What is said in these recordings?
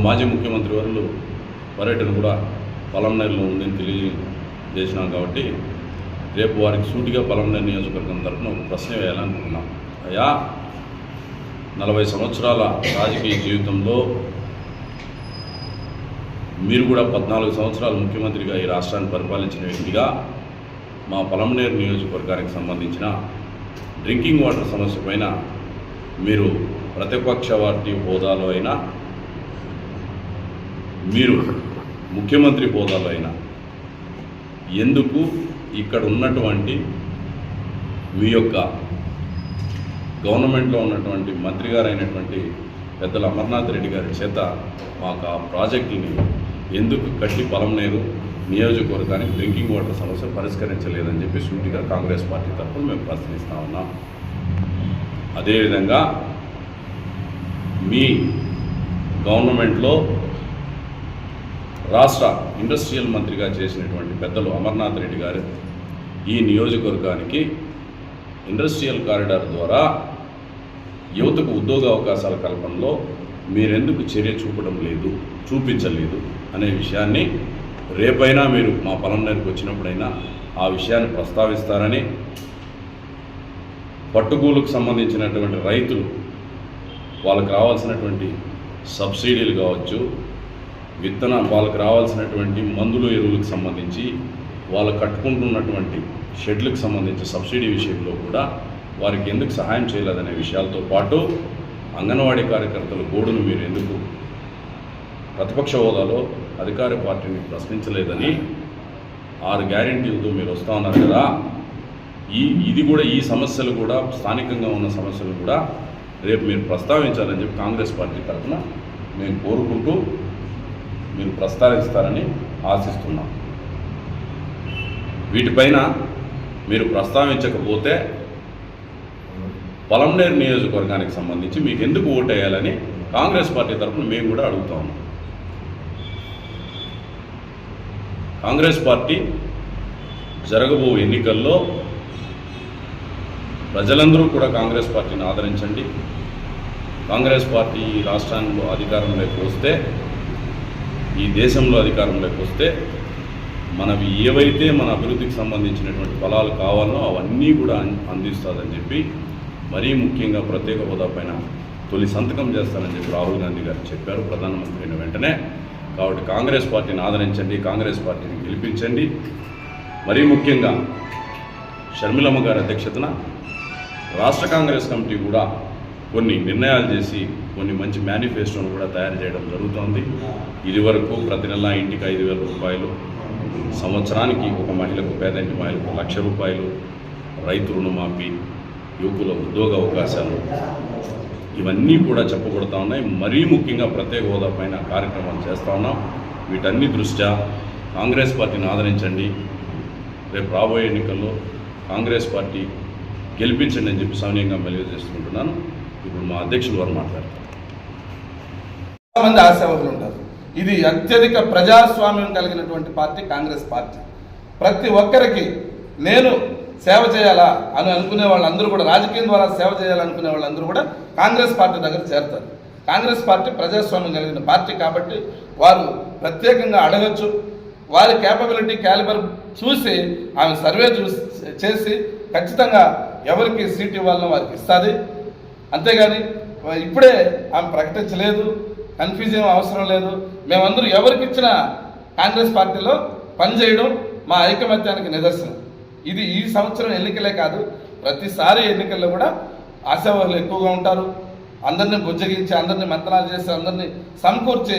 మాజీ ముఖ్యమంత్రి వర్యులు పర్యటన కూడా పలమనేరులో ఉందని తెలియజేసినాం కాబట్టి రేపు వారికి సూటిగా పలమనేరు నియోజకవర్గం తరఫున ఒక ప్రశ్న వేయాలనుకున్నాం. అయ్యా, 40 సంవత్సరాల రాజకీయ జీవితంలో మీరు కూడా 14 సంవత్సరాలు ముఖ్యమంత్రిగా ఈ రాష్ట్రాన్ని పరిపాలించిన వ్యక్తిగా మా పలమనేరు నియోజకవర్గానికి సంబంధించిన డ్రింకింగ్ వాటర్ సమస్య పైన మీరు ప్రతిపక్ష పార్టీ హోదాలో అయినా మీరు ముఖ్యమంత్రి హోదాలో అయినా ఎందుకు ఇక్కడ ఉన్నటువంటి మీ యొక్క గవర్నమెంట్లో ఉన్నటువంటి మంత్రి గారు అయినటువంటి పెద్దల అమర్నాథ్ రెడ్డి గారి చేత మాకు ఆ ప్రాజెక్టుని ఎందుకు కట్టి పలమనేరు నియోజకవర్గానికి డ్రింకింగ్ వాటర్ సమస్య పరిష్కరించలేదని చెప్పి సూటిగా కాంగ్రెస్ పార్టీ తరఫున మేము ప్రశ్నిస్తూ ఉన్నాం. అదేవిధంగా మీ గవర్నమెంట్లో రాష్ట్ర ఇండస్ట్రియల్ మంత్రిగా చేసినటువంటి పెద్దలు అమర్నాథ్ రెడ్డి గారు ఈ నియోజకవర్గానికి ఇండస్ట్రియల్ కారిడార్ ద్వారా యువతకు ఉద్యోగ అవకాశాల కల్పనలో మీరెందుకు చర్య చూపించలేదు అనే విషయాన్ని రేపైనా మీరు మా పలమనేరుకు వచ్చినప్పుడైనా ఆ విషయాన్ని ప్రస్తావిస్తారని, పట్టుకూలుకు సంబంధించినటువంటి రైతులు వాళ్ళకు రావాల్సినటువంటి సబ్సిడీలు కావచ్చు, వాళ్ళకు రావాల్సినటువంటి మందులు ఎరువులకు సంబంధించి వాళ్ళు కట్టుకుంటున్నటువంటి షెడ్లకు సంబంధించి సబ్సిడీ విషయంలో కూడా వారికి ఎందుకు సహాయం చేయలేదనే విషయాలతో పాటు అంగన్వాడీ కార్యకర్తల గోడును మీరు ఎందుకు ప్రతిపక్ష హోదాలో అధికార పార్టీని ప్రశ్నించలేదని 6 గ్యారెంటీలతో మీరు వస్తూ ఉన్నారు కదా. ఇది కూడా ఈ సమస్యలు కూడా స్థానికంగా ఉన్న సమస్యలు కూడా రేపు మీరు ప్రస్తావించాలని చెప్పి కాంగ్రెస్ పార్టీ తరఫున మేము కోరుకుంటూ మీరు ప్రస్తావిస్తారని ఆశిస్తున్నాం. వీటిపైన మీరు ప్రస్తావించకపోతే పలమనేరు నియోజకవర్గానికి సంబంధించి మీకు ఎందుకు ఓటేయాలని కాంగ్రెస్ పార్టీ తరఫున మేము కూడా అడుగుతా ఉన్నాం. కాంగ్రెస్ పార్టీ జరగబో ఎన్నికల్లో ప్రజలందరూ కూడా కాంగ్రెస్ పార్టీని ఆదరించండి. కాంగ్రెస్ పార్టీ ఈ రాష్ట్రంలో అధికారంలోకి వస్తే, ఈ దేశంలో అధికారంలోకి వస్తే మనవి ఏవైతే మన అభివృద్ధికి సంబంధించినటువంటి ఫలాలు కావాలనో అవన్నీ కూడా అందిస్తుందని చెప్పి, మరీ ముఖ్యంగా ప్రత్యేక హోదా పైన తొలి సంతకం చేస్తానని చెప్పి రాహుల్ గాంధీ గారు చెప్పారు ప్రధానమంత్రి అయిన వెంటనే. కాబట్టి కాంగ్రెస్ పార్టీని ఆదరించండి, కాంగ్రెస్ పార్టీని గెలిపించండి. మరీ ముఖ్యంగా షర్మిలమ్మ గారి అధ్యక్షతన రాష్ట్ర కాంగ్రెస్ కమిటీ కూడా కొన్ని నిర్ణయాలు చేసి కొన్ని మంచి మేనిఫెస్టోను కూడా తయారు చేయడం జరుగుతోంది. ఇది వరకు ప్రతి నెల ఇంటికి 5,000 రూపాయలు, సంవత్సరానికి ఒక మహిళకు, పేదంటి మహిళకు 1,00,000 రూపాయలు, రైతు రుణమాఫీ, యువకుల ఉద్యోగ అవకాశాలు, ఇవన్నీ కూడా చెప్పబడుతూ ఉన్నాయి. మరీ ముఖ్యంగా ప్రత్యేక హోదా పైన కార్యక్రమాలు చేస్తూ ఉన్నాం. వీటన్ని దృష్ట్యా కాంగ్రెస్ పార్టీని ఆదరించండి. రేపు రాబోయే ఎన్నికల్లో కాంగ్రెస్ పార్టీ గెలిపించండి అని చెప్పి సౌన్యంగా తెలియజేసుకుంటున్నాను. ఇప్పుడు మా అధ్యక్షులు వారు మాట్లాడతారు. మంది ఆశావాదులు ఉంటారు. ఇది అత్యధిక ప్రజాస్వామ్యం కలిగినటువంటి పార్టీ కాంగ్రెస్ పార్టీ. ప్రతి ఒక్కరికి నేను సేవ చేయాలా అని అనుకునే వాళ్ళందరూ కూడా, రాజకీయం ద్వారా సేవ చేయాలనుకునే వాళ్ళందరూ కూడా కాంగ్రెస్ పార్టీ దగ్గర చేరతారు. కాంగ్రెస్ పార్టీ ప్రజాస్వామ్యం కలిగిన పార్టీ కాబట్టి వారు ప్రత్యేకంగా అడగచ్చు. వారి క్యాపబిలిటీ, క్యాలిబర్ చూసి ఆమె సర్వే చేసి ఖచ్చితంగా ఎవరికి సీట్ ఇవ్వాలనో వారికి ఇస్తుంది. అంతేగాని ఇప్పుడే ఆమె ప్రకటించలేదు, కన్ఫ్యూజన్ అవసరం లేదు. మేమందరూ ఎవరికి ఇచ్చినా కాంగ్రెస్ పార్టీలో పనిచేయడం మా ఐకమత్యానికి నిదర్శనం. ఇది ఈ సంవత్సరం ఎన్నికలే కాదు, ప్రతిసారి ఎన్నికల్లో కూడా ఆశావాదులు ఎక్కువగా ఉంటారు. అందరినీ బుజ్జగించి, అందరినీ మంత్రాలు చేసి, అందరినీ సమకూర్చి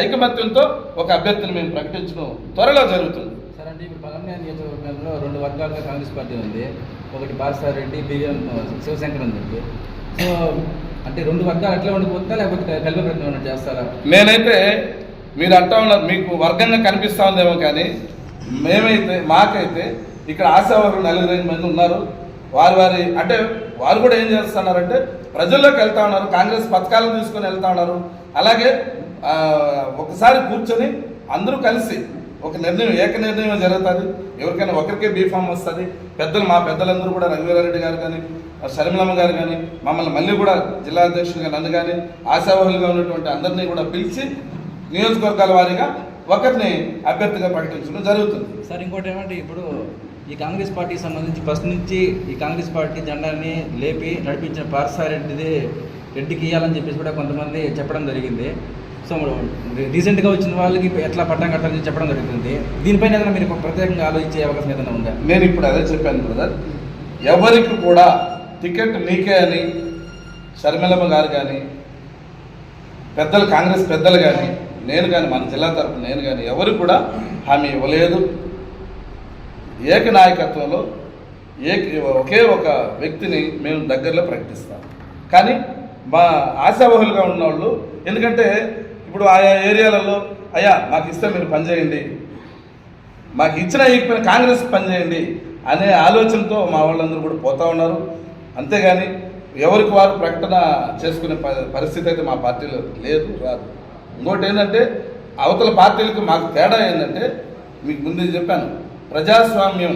ఐకమత్యంతో ఒక అభ్యర్థిని మేము ప్రకటించడం త్వరలో జరుగుతుంది. సార్, అంటే ఇప్పుడు పలమనేరు నియోజకవర్గంలో 2 వర్గాలుగా కాంగ్రెస్ పార్టీ ఉంది. ఒకటి బాలసార్ రెడ్డి, బియ్యం శివశంకర్ అని చెప్పి. సో అంటే 2 వర్గాలు అట్లా ఉండిపోతుందా, లేకపోతే కలిపి ప్రయత్నం చేస్తారా? నేనైతే మీరు అంటా ఉన్నారు మీకు వర్గంగా కనిపిస్తూ ఉందేమో, కానీ మాకైతే ఇక్కడ ఆశావాదులు 4-5 మంది ఉన్నారు. వారి అంటే వారు కూడా ఏం చేస్తున్నారంటే ప్రజల్లోకి వెళ్తా ఉన్నారు, కాంగ్రెస్ పథకాలను తీసుకొని వెళ్తా ఉన్నారు. అలాగే ఒకసారి కూర్చొని అందరూ కలిసి ఒక నిర్ణయం, ఏక నిర్ణయం జరుగుతుంది. ఎవరికైనా ఒకరికే బీఫామ్ వస్తుంది. మా పెద్దలందరూ కూడా రఘువీరారెడ్డి గారు కానీ, షర్మిలమ్మ గారు కానీ, మమ్మల్ని మళ్ళీ కూడా జిల్లా అధ్యక్షులుగా నన్ను కానీ, ఆశావాహులుగా ఉన్నటువంటి అందరినీ కూడా పిలిచి నియోజకవర్గాల వారీగా ఒకరిని అభ్యర్థిగా ప్రకటించడం జరుగుతుంది. సార్ ఇంకోటి ఏమంటే ఇప్పుడు ఈ కాంగ్రెస్ పార్టీకి సంబంధించి ఫస్ట్ నుంచి ఈ కాంగ్రెస్ పార్టీ జెండాని లేపి నడిపించిన రెడ్డికి ఇవ్వాలని చెప్పేసి కూడా కొంతమంది చెప్పడం జరిగింది. సో రీసెంట్గా వచ్చిన వాళ్ళకి ఎట్లా పట్టం కట్టాలని చెప్పడం జరుగుతుంది. దీనిపైన ఏదైనా మీరు ప్రత్యేకంగా ఆలోచించే అవకాశం ఏదైనా ఉందా? నేను ఇప్పుడు అదే చెప్పాను బ్రదర్, ఎవరికి కూడా టికెట్ నీకే అని షర్మిలమ్మ గారు కానీ పెద్దలు కాంగ్రెస్ పెద్దలు కానీ నేను కానీ మన జిల్లా తరఫున నేను కానీ ఎవరు కూడా హామీ ఇవ్వలేదు. ఏకనాయకత్వంలో ఒకే ఒక వ్యక్తిని మేము దగ్గరలో ప్రకటిస్తాం. కానీ మా ఆశావహులుగా ఉన్నవాళ్ళు, ఎందుకంటే ఇప్పుడు ఆయా ఏరియాలలో అయ్యా మాకు ఇస్తే మీరు పనిచేయండి, మాకు ఇచ్చిన ఇకపోయిన కాంగ్రెస్ పనిచేయండి అనే ఆలోచనతో మా వాళ్ళందరూ కూడా పోతూ ఉన్నారు. అంతేగాని ఎవరికి వారు ప్రకటన చేసుకునే పరిస్థితి అయితే మా పార్టీలో లేదు, రాదు. ఇంకోటి ఏంటంటే అవతల పార్టీలకు మాకు తేడా ఏంటంటే, మీకు ముందు చెప్పాను, ప్రజాస్వామ్యం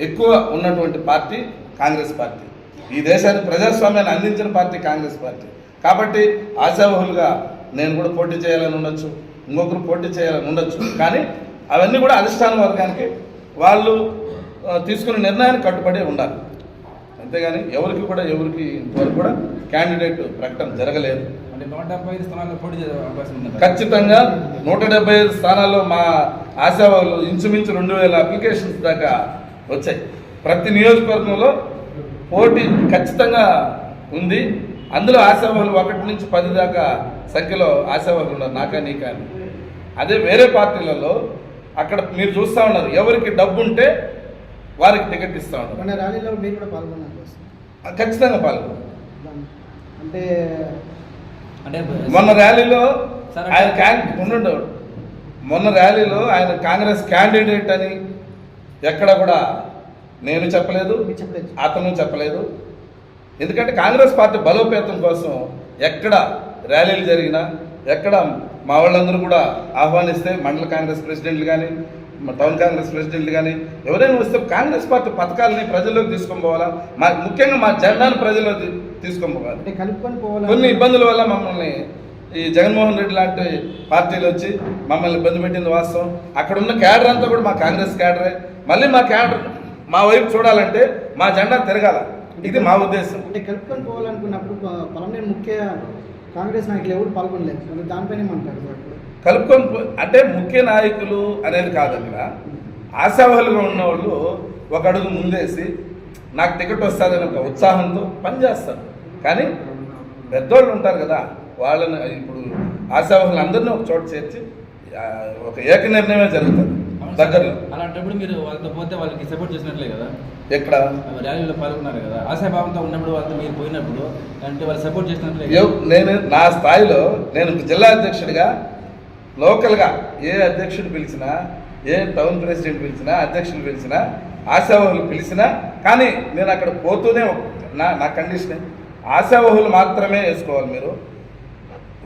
ఎక్కువ ఉన్నటువంటి పార్టీ కాంగ్రెస్ పార్టీ. ఈ దేశానికి ప్రజాస్వామ్యాన్ని అందించిన పార్టీ కాంగ్రెస్ పార్టీ. కాబట్టి ఆశావహులుగా నేను కూడా పోటీ చేయాలని ఉండొచ్చు, ఇంకొకరు పోటీ చేయాలని ఉండొచ్చు. కానీ అవన్నీ కూడా అధిష్టాన వర్గానికి వాళ్ళు తీసుకునే నిర్ణయానికి కట్టుబడి ఉండాలి. అంతేగాని ఎవరికి ఇంతవరకు కూడా క్యాండిడేట్ ప్రకటన జరగలేదు. అంటే 175 స్థానాల్లో పోటీ చేసే అవకాశం ఉంది. ఖచ్చితంగా 175 స్థానాల్లో మా ఆశావాళ్ళు ఇంచుమించు 2000 అప్లికేషన్స్ దాకా వచ్చాయి. ప్రతి నియోజకవర్గంలో పోటీ ఖచ్చితంగా ఉంది. అందులో ఆశావాళ్ళు 1 నుంచి 10 దాకా సంఖ్యలో ఆశావాళ్ళు ఉన్నారు, నాకా నీకా అని. అదే వేరే పార్టీలలో అక్కడ మీరు చూస్తూ ఉన్నారు, ఎవరికి డబ్బు ఉంటే వారికి టికెట్ ఇస్తూ ఉన్నారు. మన ర్యాలీలో మీరు కూడా పాల్గొన్నారు? ఖచ్చితంగా పాల్గొన్నారు. అంటే మొన్న ర్యాలీలో ఆయన మొన్న ర్యాలీలో ఆయన కాంగ్రెస్ క్యాండిడేట్ అని ఎక్కడ కూడా నేను చెప్పలేదు, అతను చెప్పలేదు. ఎందుకంటే కాంగ్రెస్ పార్టీ బలోపేతం కోసం ఎక్కడ ర్యాలీలు జరిగినా, ఎక్కడ మా వాళ్ళందరూ కూడా ఆహ్వానిస్తే మండల కాంగ్రెస్ ప్రెసిడెంట్లు కానీ టౌన్ కాంగ్రెస్ ప్రెసిడెంట్లు కానీ ఎవరైనా వస్తే కాంగ్రెస్ పార్టీ పథకాలని ప్రజల్లోకి తీసుకొని పోవాలా, ముఖ్యంగా మా జెండాను ప్రజల్లోకి తీసుకొని పోవాలి. కలుపుకొని పోవాలి. కొన్ని ఇబ్బందుల వల్ల మమ్మల్ని ఈ జగన్మోహన్ రెడ్డి లాంటి పార్టీలు వచ్చి మమ్మల్ని ఇబ్బంది పెట్టింది వాస్తవం. అక్కడ ఉన్న క్యాడర్ అంతా కూడా మా కాంగ్రెస్ క్యాడరే. మళ్ళీ మా క్యాడర్ మా వైపు చూడాలంటే మా జెండా తిరగాల, ఇది మా ఉద్దేశం. అంటే కలుపుకొని పోవాలనుకున్నప్పుడు పలమనేరు ముఖ్య కాంగ్రెస్ నాయకులు ఎవరు పాల్గొనలేదు, దానిపైన ఏమంటారు? కలుపుకొని అంటే ముఖ్య నాయకులు అనేది కాదు, అక్కడ ఆశావాహులుగా ఉన్నవాళ్ళు ఒక అడుగు ముందేసి నాకు టికెట్ వస్తుందని ఒక ఉత్సాహంతో పనిచేస్తారు. కానీ పెద్దోళ్ళు ఉంటారు కదా, వాళ్ళని ఇప్పుడు ఆశావాహులు అందరినీ ఒక చోట చేర్చి ఒక ఏక నిర్ణయమే జరుగుతుంది దగ్గరలో. అలాంటప్పుడు మీరు వాళ్ళతో పోతే వాళ్ళకి సపోర్ట్ చేసినట్లే కదా. ఎక్కడ ర్యాలీలో పాల్గొన్నారు కదా, ఆశాభావంతో ఉన్నప్పుడు వాళ్ళతో మీరు పోయినప్పుడు అంటే వాళ్ళు సపోర్ట్ చేసినట్లే. నేను నా స్థాయిలో నేను జిల్లా అధ్యక్షుడిగా లోకల్గా ఏ అధ్యక్షుడు పిలిచినా, ఏ టౌన్ ప్రెసిడెంట్ పిలిచినా, అధ్యక్షులు పిలిచినా, ఆశావాహులు పిలిచినా, కానీ నేను అక్కడ పోతూనే నా కండిషన్ ఆశావాహులు మాత్రమే వేసుకోవాలి. మీరు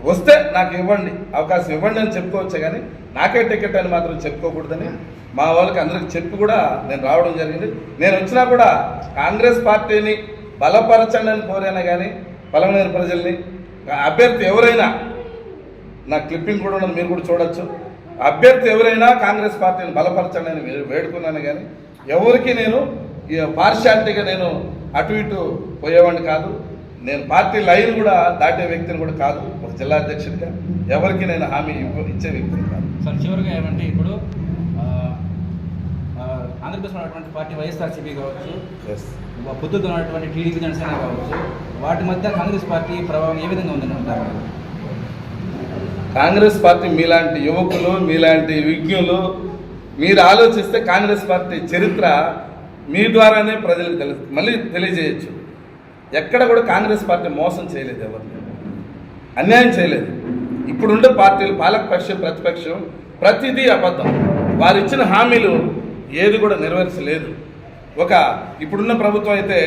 వస్తే నాకు ఇవ్వండి, అవకాశం ఇవ్వండి అని చెప్పుకోవచ్చే, కానీ నాకే టికెట్ అని మాత్రం చెప్పుకోకూడదని మా వాళ్ళకి అందరికి చెప్పి కూడా నేను రావడం జరిగింది. నేను వచ్చినా కూడా కాంగ్రెస్ పార్టీని బలపరచండి అని కోరాను, కానీ పలమనేరు ప్రజల్ని అభ్యర్థి ఎవరైనా, నా క్లిప్పింగ్ కూడా ఉన్నది, మీరు కూడా చూడొచ్చు, అభ్యర్థి ఎవరైనా కాంగ్రెస్ పార్టీని బలపరచండి అని వేడుకున్నాను. కానీ ఎవరికి నేను పార్షాలిటీగా నేను అటు ఇటు పోయేవాడిని కాదు. నేను పార్టీ లైన్ కూడా దాటే వ్యక్తిని కూడా కాదు. ఒక జిల్లా అధ్యక్షుడిగా ఎవరికి నేను హామీ ఇచ్చే వ్యక్తిని కాదు. సార్ చివరిగా ఏమంటే ఇప్పుడు ఆంధ్రప్రదేశ్లో ఉన్నటువంటి పార్టీ వైఎస్ఆర్సీపీ కావచ్చు, పొద్దుతో ఉన్నటువంటి టీడీపీ జనసేన కావచ్చు, వాటి మధ్య కాంగ్రెస్ పార్టీ ప్రభావం ఏ విధంగా ఉందని అంటారు? కాంగ్రెస్ పార్టీ మీలాంటి యువకులు, మీలాంటి విజ్ఞులు మీరు ఆలోచిస్తే కాంగ్రెస్ పార్టీ చరిత్ర మీ ద్వారానే ప్రజలకు మళ్ళీ తెలియజేయచ్చు. ఎక్కడ కూడా కాంగ్రెస్ పార్టీ మోసం చేయలేదు, ఎవరిని అన్యాయం చేయలేదు. ఇప్పుడుండే పార్టీలు పాలకపక్షం, ప్రతిపక్షం ప్రతిదీ అబద్ధం. వారు ఇచ్చిన హామీలు ఏది కూడా నెరవేర్చలేదు. ఇప్పుడున్న ప్రభుత్వం అయితే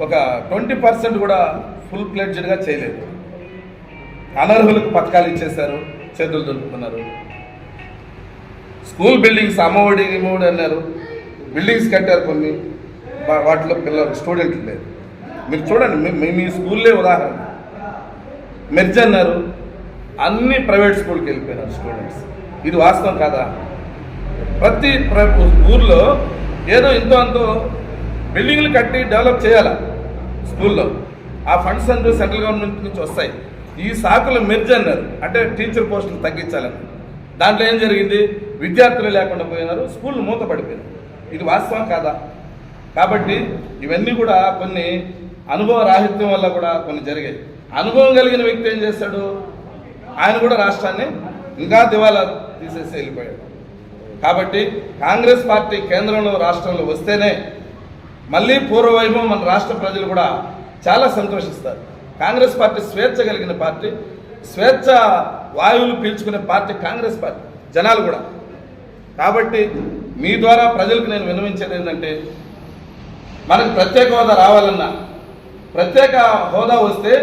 ఒక 20% కూడా ఫుల్ ప్లెడ్జ్డ్గా చేయలేదు. అనర్హులకు పథకాలు ఇచ్చేశారు, చేతులు దులుపుకున్నారు. స్కూల్ బిల్డింగ్స్ అమ్మఒడి అన్నారు, బిల్డింగ్స్ కట్టారు కొన్ని, వాటిలో పిల్లలు స్టూడెంట్లు లేదు. మీరు చూడండి, మీ స్కూల్లే ఉదాహరణ. మెర్జ్ అన్నారు, అన్ని ప్రైవేట్ స్కూల్కి వెళ్ళిపోయినారు స్టూడెంట్స్. ఇది వాస్తవం కాదా? ప్రతి ఊర్లో ఏదో ఇంతో అంతో బిల్డింగ్లు కట్టి డెవలప్ చేయాలి స్కూల్లో. ఆ ఫండ్స్ అంటూ సెంట్రల్ గవర్నమెంట్ నుంచి వస్తాయి. ఈ సాకులు మెర్జ్ అన్నారు, అంటే టీచర్ పోస్టులు తగ్గించాలని. దాంట్లో ఏం జరిగింది? విద్యార్థులు లేకుండా పోయినారు, స్కూళ్ళు మూతపడిపోయినారు. ఇది వాస్తవం కాదా? కాబట్టి ఇవన్నీ కూడా కొన్ని అనుభవ రాహిత్యం వల్ల కూడా కొన్ని జరిగాయి. అనుభవం కలిగిన వ్యక్తి ఏం చేస్తాడు? ఆయన కూడా రాష్ట్రాన్ని ఇంకా దివాలా తీసేసి వెళ్ళిపోయాడు. కాబట్టి కాంగ్రెస్ పార్టీ కేంద్రంలో రాష్ట్రంలో వస్తేనే మళ్ళీ పూర్వవైభవం మన రాష్ట్ర ప్రజలు కూడా చాలా సంతోషిస్తారు. కాంగ్రెస్ పార్టీ స్వేచ్ఛ కలిగిన పార్టీ, స్వేచ్ఛ వాయువులు పీల్చుకునే పార్టీ కాంగ్రెస్ పార్టీ, జనాలు కూడా. కాబట్టి మీ ద్వారా ప్రజలకు నేను విన్నవించేది ఏంటంటే, మనకు ప్రత్యేక హోదా రావాలన్నా, ప్రత్యేక హోదా వస్తే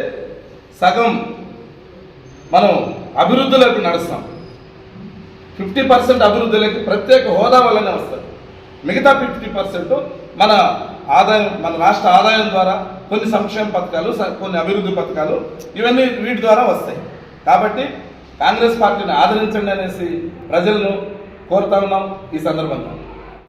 సగం మనం అభివృద్ధిలోకి నడుస్తాం. 50% అభివృద్ధిలోకి ప్రత్యేక హోదా వల్లనే వస్తుంది. మిగతా 50% మన ఆదాయం, మన రాష్ట్ర ఆదాయం ద్వారా కొన్ని సంక్షేమ పథకాలు, కొన్ని అభివృద్ధి పథకాలు, ఇవన్నీ వీటి ద్వారా వస్తాయి. కాబట్టి కాంగ్రెస్ పార్టీని ఆదరించండి అనేసి ప్రజలను కోరుతా ఉన్నాం ఈ సందర్భంగా.